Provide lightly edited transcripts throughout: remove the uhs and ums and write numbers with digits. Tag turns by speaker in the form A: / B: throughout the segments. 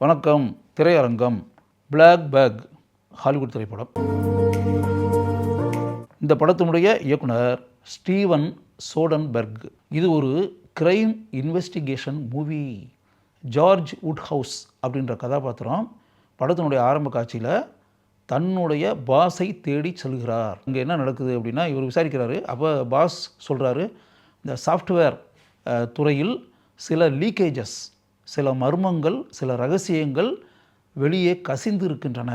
A: வணக்கம். திரையரங்கம். Black back Hollywood திரைப்படம். இந்த படத்தினுடைய இயக்குனர் ஸ்டீவன் சோடன்பெர்க். இது ஒரு கிரைம் இன்வெஸ்டிகேஷன் மூவி. ஜார்ஜ் வுட்ஹவுஸ் அப்படின்ற கதாபாத்திரம் படத்தினுடைய ஆரம்ப காட்சியில் தன்னுடைய பாஸை தேடி செல்கிறார். இங்கே என்ன நடக்குது அப்படின்னா, இவர் விசாரிக்கிறாரு. அப்போ பாஸ் சொல்கிறாரு, இந்த சாஃப்ட்வேர் துறையில் சில லீக்கேஜஸ், சில மர்மங்கள், சில ரகசியங்கள் வெளியே கசிந்து இருக்கின்றன.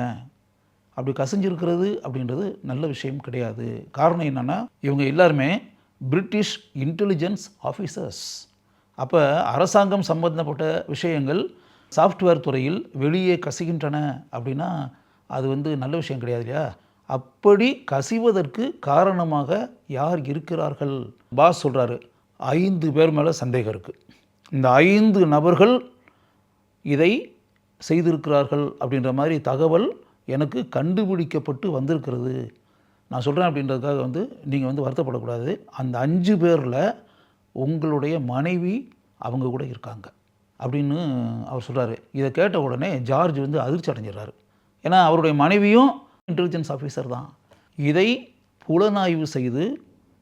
A: அப்படி கசிஞ்சிருக்கிறது அப்படின்றது நல்ல விஷயம் கிடையாது. காரணம் என்னென்னா, இவங்க எல்லாருமே பிரிட்டிஷ் இன்டெலிஜென்ஸ் ஆஃபீஸர்ஸ். அப்போ அரசாங்கம் சம்பந்தப்பட்ட விஷயங்கள் சாஃப்ட்வேர் துறையில் வெளியே கசிகின்றன அப்படின்னா அது நல்ல விஷயம் கிடையாது இல்லையா? அப்படி கசிவதற்கு காரணமாக யார் இருக்கிறார்கள்? பாஸ் சொல்கிறாரு, 5 பேர் மேலே சந்தேகம் இருக்குது. இந்த 5 நபர்கள் இதை செய்திருக்கிறார்கள் அப்படின்ற மாதிரி தகவல் எனக்கு கண்டுபிடிக்கப்பட்டு வந்திருக்கிறது. நான் சொல்கிறேன் அப்படின்றதுக்காக நீங்கள் வருத்தப்படக்கூடாது. அந்த 5 பேரில் உங்களுடைய மனைவி அவங்க கூட இருக்காங்க அப்படின்னு அவர் சொல்கிறாரு. இதை கேட்ட உடனே ஜார்ஜ் அதிர்ச்சி அடைஞ்சிடறாரு. ஏன்னா அவருடைய மனைவியும் இன்டெலிஜென்ஸ் ஆஃபீஸர் தான். இதை புலனாய்வு செய்து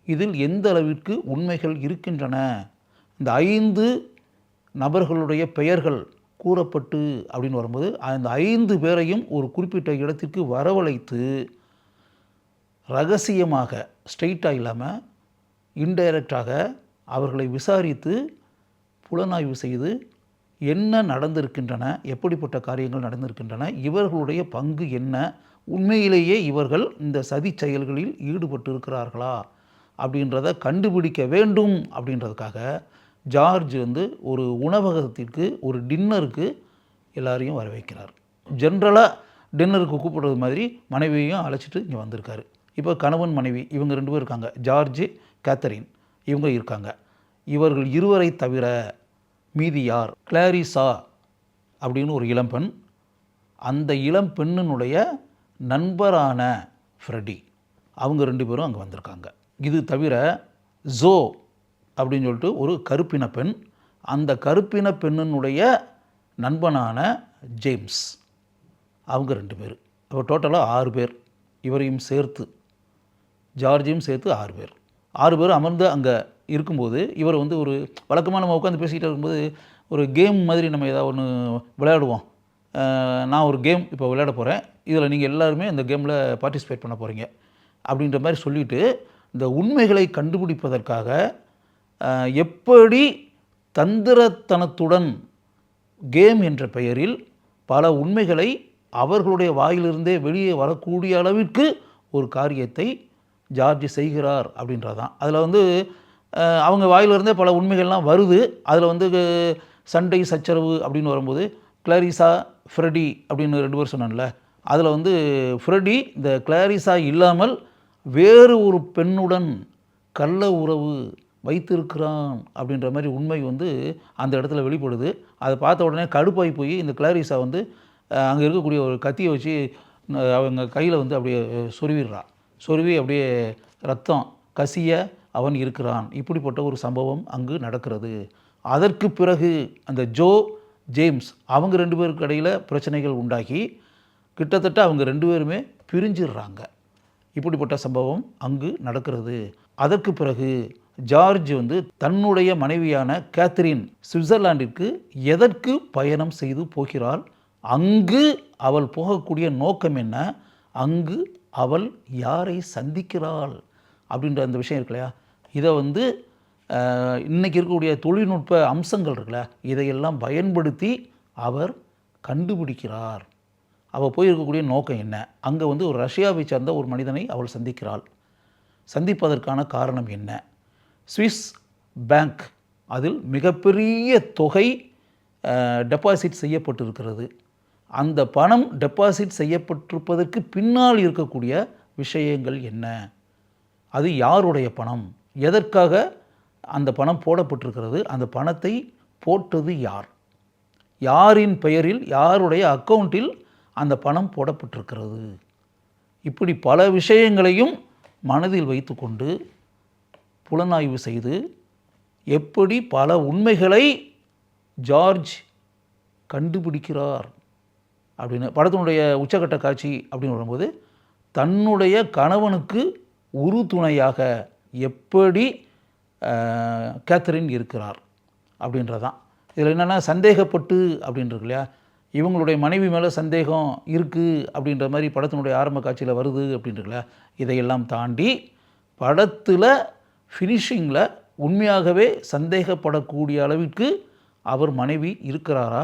A: இதில் எந்த அளவிற்கு உண்மைகள் இருக்கின்றன, இந்த 5 நபர்களுடைய பெயர்கள் கூறப்பட்டு அப்படின்னு வரும்போது அந்த 5 பேரையும் ஒரு குறிப்பிட்ட இடத்திற்கு வரவழைத்து ரகசியமாக, ஸ்ட்ரெயிட்டாக இல்லாமல் இன்டைரக்டாக அவர்களை விசாரித்து புலனாய்வு செய்து என்ன நடந்திருக்கின்றன, எப்படிப்பட்ட காரியங்கள் நடந்திருக்கின்றன, இவர்களுடைய பங்கு என்ன, உண்மையிலேயே இவர்கள் இந்த சதி செயல்களில் ஈடுபட்டு இருக்கிறார்களா அப்படின்றத கண்டுபிடிக்க வேண்டும். அப்படின்றதுக்காக ஜார்ஜ் ஒரு உணவகத்திற்கு, ஒரு டின்னருக்கு எல்லாரையும் வர வைக்கிறார். ஜென்ரலாக டின்னருக்கு கூப்பிடுறது மாதிரி மனைவியையும் அழைச்சிட்டு இங்கே வந்திருக்காரு. இப்போ கணவன் மனைவி இவங்க 2 பேர் இருக்காங்க. ஜார்ஜ், கேத்தரின் இவங்க இருக்காங்க. இவர்கள் இருவரை தவிர மீதி யார்? கிளாரிசா அப்படின்னு ஒரு இளம்பெண், அந்த இளம்பெண்ணினுடைய நண்பரான ஃப்ரெடி, அவங்க 2 பேரும் அங்கே வந்திருக்காங்க. இது தவிர ஜோ அப்படின்னு சொல்லிட்டு ஒரு கருப்பின பெண், அந்த கருப்பின பெண்ணினுடைய நண்பனான ஜேம்ஸ், அவங்க 2 பேர். அப்போ டோட்டலாக 6 பேர். இவரையும் சேர்த்து, ஜார்ஜையும் சேர்த்து 6 பேர். 6 பேர் அமர்ந்து அங்கே இருக்கும்போது இவர் ஒரு வழக்கமாக நம்ம உட்காந்து பேசிக்கிட்டு இருக்கும்போது ஒரு கேம் மாதிரி நம்ம ஏதாவது ஒன்று விளையாடுவோம். நான் ஒரு கேம் இப்போ விளையாட போகிறேன், இதில் நீங்கள் எல்லாருமே இந்த கேமில் பார்ட்டிசிபேட் பண்ண போகிறீங்க அப்படின்ற மாதிரி சொல்லிவிட்டு, இந்த உண்மைகளை கண்டுபிடிப்பதற்காக எப்படி தந்திரத்தனத்துடன் கேம் என்ற பெயரில் பல உண்மைகளை அவர்களுடைய வாயிலிருந்தே வெளியே வரக்கூடிய அளவிற்கு ஒரு காரியத்தை ஜார்ஜ் செய்கிறார் அப்படின்றது தான். அதில் அவங்க வாயிலிருந்தே பல உண்மைகள்லாம் வருது. அதில் சண்டை சச்சரவு அப்படின்னு வரும்போது கிளாரிசா, ஃப்ரெடி அப்படின்னு 2 பேர் சொன்னான்ல, அதில் ஃப்ரெடி இந்த கிளாரிசா இல்லாமல் வேறு ஒரு பெண்ணுடன் கள்ள உறவு வைத்திருக்கிறான் அப்படின்ற மாதிரி உண்மை அந்த இடத்துல வெளிப்படுது. அதை பார்த்த உடனே கடுப்பாகி போய் இந்த கிளாரிசா அங்கே இருக்கக்கூடிய ஒரு கத்தியை வச்சு அவங்க கையில் அப்படியே சொருவிடுறா. சொருவி அப்படியே ரத்தம் கசிய அவன் இருக்கிறான். இப்படிப்பட்ட ஒரு சம்பவம் அங்கு நடக்கிறது. அதற்கு பிறகு அந்த ஜோ, ஜேம்ஸ் அவங்க 2 பேருக்கு இடையில் பிரச்சனைகள் உண்டாகி கிட்டத்தட்ட அவங்க 2 பேருமே பிரிஞ்சிடுறாங்க. இப்படிப்பட்ட சம்பவம் அங்கு நடக்கிறது. அதற்கு பிறகு ஜார்ஜ் தன்னுடைய மனைவியான கேத்தரின் சுவிட்சர்லாண்டிற்கு எதற்கு பயணம் செய்து போகிறாள், அங்கு அவள் போகக்கூடிய நோக்கம் என்ன, அங்கு அவள் யாரை சந்திக்கிறாள் அப்படின்ற அந்த விஷயம் இருக்கு இல்லையா? இதை இன்றைக்கி இருக்கக்கூடிய தொழில்நுட்ப அம்சங்கள் இருக்குல்ல, இதையெல்லாம் பயன்படுத்தி அவர் கண்டுபிடிக்கிறார். அவள் போயிருக்கக்கூடிய நோக்கம் என்ன, அங்கே ஒரு ரஷ்யாவை சேர்ந்த ஒரு மனிதனை அவள் சந்திக்கிறாள். சந்திப்பதற்கான காரணம் என்ன? சுவிஸ் பேங்க், அதில் மிகப்பெரிய தொகை டெபாசிட் செய்யப்பட்டிருக்கிறது. அந்த பணம் டெபாசிட் செய்யப்பட்டிருப்பதற்கு பின்னால் இருக்கக்கூடிய விஷயங்கள் என்ன, அது யாருடைய பணம், எதற்காக அந்த பணம் போடப்பட்டிருக்கிறது, அந்த பணத்தை போட்டது யார், யாரின் பெயரில், யாருடைய அக்கௌண்ட்டில் அந்த பணம் போடப்பட்டிருக்கிறது, இப்படி பல விஷயங்களையும் மனதில் வைத்துக்கொண்டு புலனாய்வு செய்து எப்படி பல உண்மைகளை ஜார்ஜ் கண்டுபிடிக்கிறார் அப்படின்னு. படத்தினுடைய உச்சக்கட்ட காட்சி அப்படின்னு வரும்போது தன்னுடைய கணவனுக்கு உறுதுணையாக எப்படி கேத்தரின் இருக்கிறார் அப்படின்றதான். இதில் என்னென்னா சந்தேகப்பட்டு அப்படின்றது இல்லையா, இவங்களுடைய மனைவி மேலே சந்தேகம் இருக்குது அப்படின்ற மாதிரி படத்தினுடைய ஆரம்ப காட்சியில் வருது அப்படின்றதுல, இதையெல்லாம் தாண்டி படத்தில் ஃபினிஷிங்கில் உண்மையாகவே சந்தேகப்படக்கூடிய அளவிற்கு அவர் மனைவி இருக்கிறாரா,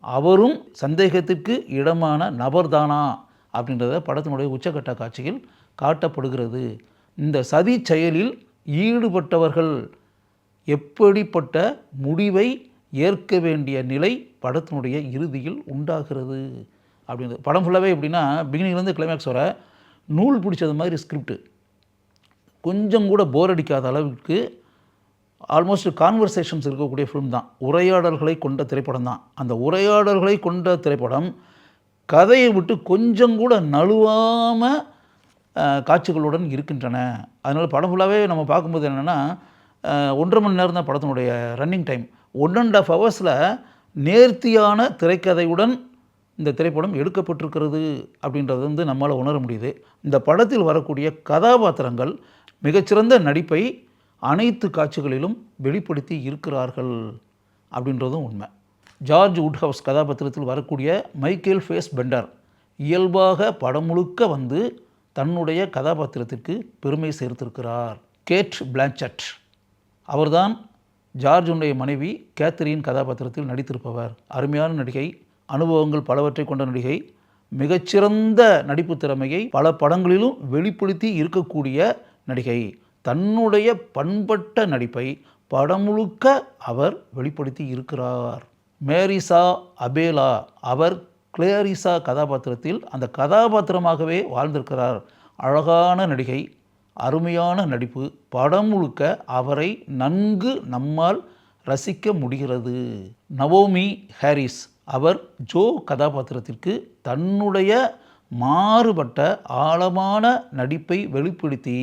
A: அவரும் சந்தேகத்திற்கு இடமான நபர்தானா அப்படின்றத படத்தினுடைய உச்சக்கட்ட காட்சியில் காட்டப்படுகிறது. இந்த சதி செயலில் ஈடுபட்டவர்கள் எப்படிப்பட்ட முடிவை ஏற்க வேண்டிய நிலை படத்தினுடைய இறுதியில் உண்டாகிறது அப்படின்றது. படம் ஃபுல்லாகவே எப்படின்னா பிகினிங்லேருந்து கிளைமேக்ஸ் வர நூல் பிடிச்சது மாதிரி ஸ்கிரிப்டு, கொஞ்சம் கூட போர் அடிக்காத அளவுக்கு ஆல்மோஸ்ட் கான்வர்சேஷன்ஸ் இருக்கக்கூடிய ஃபிலிம் தான், உரையாடல்களை கொண்ட திரைப்படம் தான். அந்த உரையாடல்களை கொண்ட திரைப்படம் கதையை விட்டு கொஞ்சம் கூட நழுவாமல் காட்சிகளுடன் இருக்கின்றன. அதனால் படம் ஃபுல்லாகவே நம்ம பார்க்கும்போது என்னென்னா 1.5 மணி நேரம் தான் படத்தினுடைய ரன்னிங் டைம். 1.5 ஹவர்ஸில் நேர்த்தியான திரைக்கதையுடன் இந்த திரைப்படம் எடுக்கப்பட்டிருக்கிறது அப்படின்றது வந்து நம்மளால் உணர முடியுது. இந்த படத்தில் வரக்கூடிய கதாபாத்திரங்கள் மிகச்சிறந்த நடிப்பை அனைத்து காட்சிகளிலும் வெளிப்படுத்தி இருக்கிறார்கள் அப்படின்றதும் உண்மை. ஜார்ஜ் வுட்ஹவுஸ் கதாபாத்திரத்தில் வரக்கூடிய மைக்கேல் ஃபேஸ்பெண்டர் இயல்பாக படம் முழுக்க வந்து தன்னுடைய கதாபாத்திரத்திற்கு பெருமை சேர்த்திருக்கிறார். கேட் பிளான்செட் அவர்தான் ஜார்ஜுடைய மனைவி கேத்தரின் கதாபாத்திரத்தில் நடித்திருப்பவர். அருமையான நடிகை, அனுபவங்கள் பலவற்றை கொண்ட நடிகை, மிகச்சிறந்த நடிப்பு திறமையை பல படங்களிலும் வெளிப்படுத்தி இருக்கக்கூடிய நடிகை. தன்னுடைய பண்பட்ட நடிப்பை படம் முழுக்க அவர் வெளிப்படுத்தி இருக்கிறார். மேரிசா அபேலா அவர் கிளேரிசா கதாபாத்திரத்தில் அந்த கதாபாத்திரமாகவே வாழ்ந்திருக்கிறார். அழகான நடிகை, அருமையான நடிப்பு, படம் முழுக்க அவரை நன்கு நம்மால் ரசிக்க முடிகிறது. நவோமி ஹாரிஸ் அவர் ஜோ கதாபாத்திரத்திற்கு தன்னுடைய மாறுபட்ட ஆழமான நடிப்பை வெளிப்படுத்தி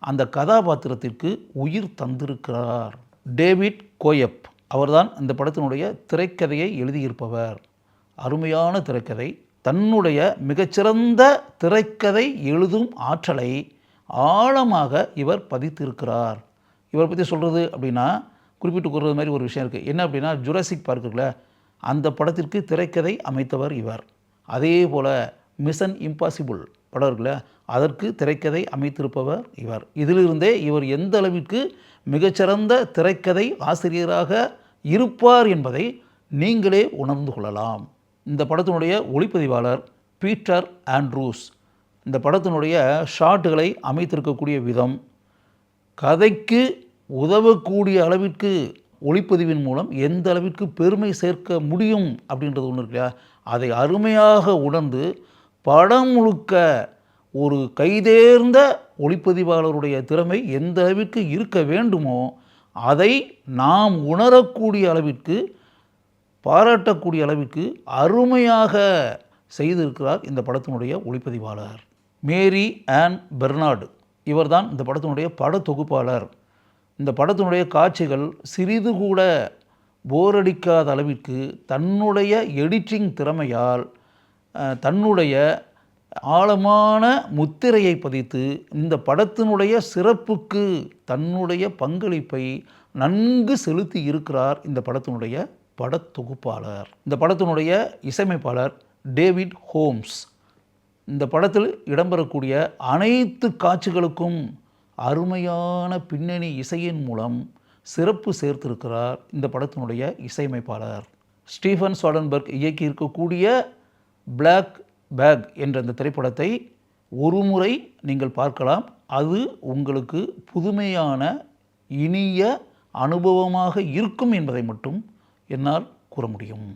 A: அந்த கதாபாத்திரத்திற்கு உயிர் தந்திருக்கிறார். டேவிட் கோயப் அவர்தான் இந்த படத்தினுடைய திரைக்கதையை எழுதியிருப்பவர். அருமையான திரைக்கதை, தன்னுடைய மிகச்சிறந்த திரைக்கதை எழுதும் ஆற்றலை ஆழமாக இவர் பதித்திருக்கிறார். இவரை பற்றி சொல்கிறது அப்படின்னா குறிப்பிட்டு கூறுறது மாதிரி ஒரு விஷயம் இருக்குது. என்ன அப்படின்னா ஜுராசிக் பார்க் இருக்குல்ல, அந்த படத்திற்கு திரைக்கதை அமைத்தவர் இவர். அதே போல் மிஷன் இம்பாசிபிள் படம் இருக்குல்ல, அதற்கு திரைக்கதை அமைத்திருப்பவர் இவர். இதிலிருந்தே இவர் எந்த அளவிற்கு மிகச்சிறந்த திரைக்கதை ஆசிரியராக இருப்பார் என்பதை நீங்களே உணர்ந்து கொள்ளலாம். இந்த படத்தினுடைய ஒளிப்பதிவாளர் பீட்டர் ஆண்ட்ரூஸ் இந்த படத்தினுடைய ஷாட்டுகளை அமைத்திருக்கக்கூடிய விதம், கதைக்கு உதவக்கூடிய அளவிற்கு ஒளிப்பதிவின் மூலம் எந்த அளவிற்கு பெருமை சேர்க்க முடியும் அப்படின்றது ஒன்று இருக்கு இல்லையா, அதை அருமையாக உணர்ந்து படம் முழுக்க ஒரு கைதேர்ந்த ஒளிப்பதிவாளருடைய திறமை எந்த அளவிற்கு இருக்க வேண்டுமோ அதை நாம் உணரக்கூடிய அளவிற்கு, பாராட்டக்கூடிய அளவிற்கு அருமையாக செய்திருக்கிறார் இந்த படத்தினுடைய ஒளிப்பதிவாளர். மேரி ஆன் பெர்னார்டு இவர்தான் இந்த படத்தினுடைய பட தொகுப்பாளர். இந்த படத்தினுடைய காட்சிகள் சிறிது கூட போரடிக்காத அளவிற்கு தன்னுடைய எடிட்டிங் திறமையால் தன்னுடைய ஆழமான முத்திரையை பதித்து இந்த படத்தினுடைய சிறப்புக்கு தன்னுடைய பங்களிப்பை நன்கு செலுத்தி இருக்கிறார் இந்த படத்தினுடைய படத்தொகுப்பாளர். இந்த படத்தினுடைய இசையமைப்பாளர் டேவிட் ஹோம்ஸ் இந்த படத்தில் இடம்பெறக்கூடிய அனைத்து காட்சிகளுக்கும் அருமையான பின்னணி இசையின் மூலம் சிறப்பு சேர்த்திருக்கிறார் இந்த படத்தினுடைய இசையமைப்பாளர். ஸ்டீஃபன் சோடன்பர்க் இயக்கி இருக்கக்கூடிய பிளாக் பேக் என்ற இந்த திரைப்படத்தை ஒரு முறை நீங்கள் பார்க்கலாம். அது உங்களுக்கு புதுமையான இனிய அனுபவமாக இருக்கும் என்பதை மட்டும் என்னால் கூற முடியும்.